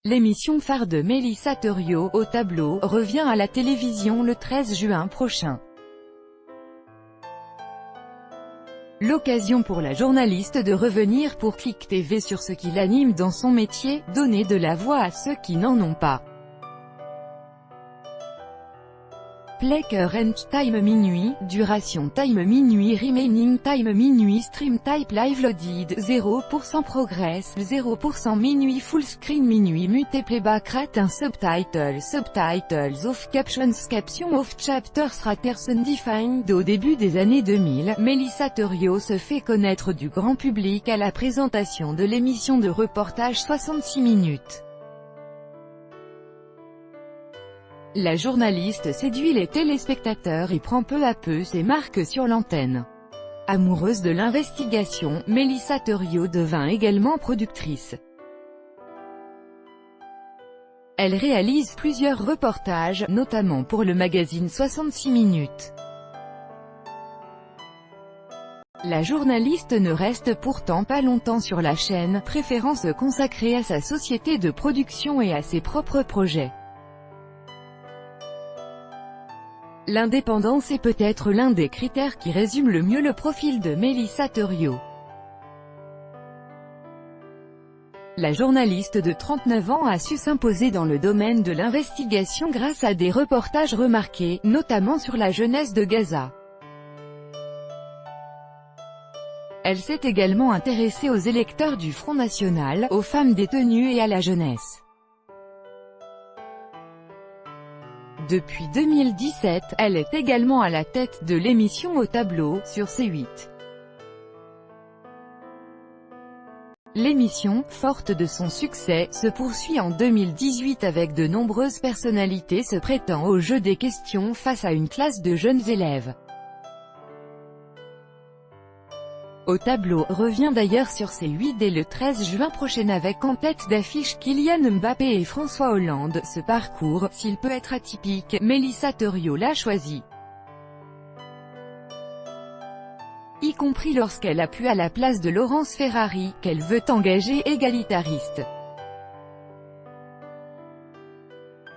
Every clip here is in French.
L'émission phare de Mélissa Theriot, Au tableau, revient à la télévision le 13 juin prochain. L'occasion pour la journaliste de revenir pour Click TV sur ce qui l'anime dans son métier, donner de la voix à ceux qui n'en ont pas. Play current time minuit, duration time minuit, remaining time minuit, stream type live loaded, 0% progress, 0% minuit, full screen minuit, mute playback rate, un subtitles off, captions off, chapters raters undefined. Au début des années 2000, Mélissa Theriot se fait connaître du grand public à la présentation de l'émission de reportage 66 minutes. La journaliste séduit les téléspectateurs et prend peu à peu ses marques sur l'antenne. Amoureuse de l'investigation, Mélissa Theriot devint également productrice. Elle réalise plusieurs reportages, notamment pour le magazine 66 minutes. La journaliste ne reste pourtant pas longtemps sur la chaîne, préférant se consacrer à sa société de production et à ses propres projets. L'indépendance est peut-être l'un des critères qui résume le mieux le profil de Mélissa Theriot. La journaliste de 39 ans a su s'imposer dans le domaine de l'investigation grâce à des reportages remarqués, notamment sur la jeunesse de Gaza. Elle s'est également intéressée aux électeurs du Front National, aux femmes détenues et à la jeunesse. Depuis 2017, elle est également à la tête de l'émission Au tableau, sur C8. L'émission, forte de son succès, se poursuit en 2018 avec de nombreuses personnalités se prêtant au jeu des questions face à une classe de jeunes élèves. Au tableau revient d'ailleurs sur C8 dès le 13 juin prochain avec en tête d'affiche Kylian Mbappé et François Hollande. Ce parcours, s'il peut être atypique, Mélissa Theriot l'a choisi. Y compris lorsqu'elle appuie à la place de Laurence Ferrari, qu'elle veut engager égalitariste.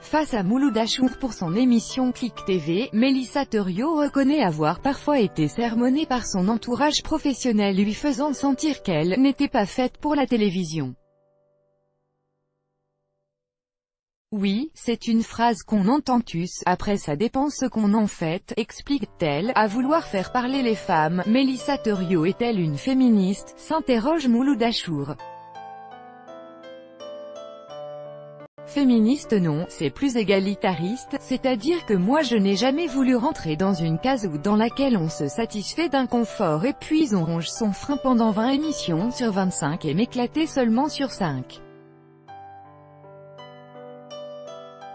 Face à Mouloud Achour pour son émission Click TV, Mélissa Theriot reconnaît avoir parfois été sermonnée par son entourage professionnel lui faisant sentir qu'elle n'était pas faite pour la télévision. Oui, c'est une phrase qu'on entend tous, après ça dépend ce qu'on en fait, explique-t-elle. À vouloir faire parler les femmes, Mélissa Theriot est-elle une féministe, s'interroge Mouloud Achour. Féministe non, c'est plus égalitariste, c'est-à-dire que moi je n'ai jamais voulu rentrer dans une case dans laquelle on se satisfait d'un confort et puis on ronge son frein pendant 20 émissions sur 25 et m'éclater seulement sur 5.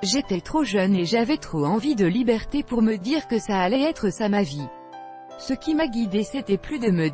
J'étais trop jeune et j'avais trop envie de liberté pour me dire que ça allait être ça ma vie. Ce qui m'a guidée c'était plus de me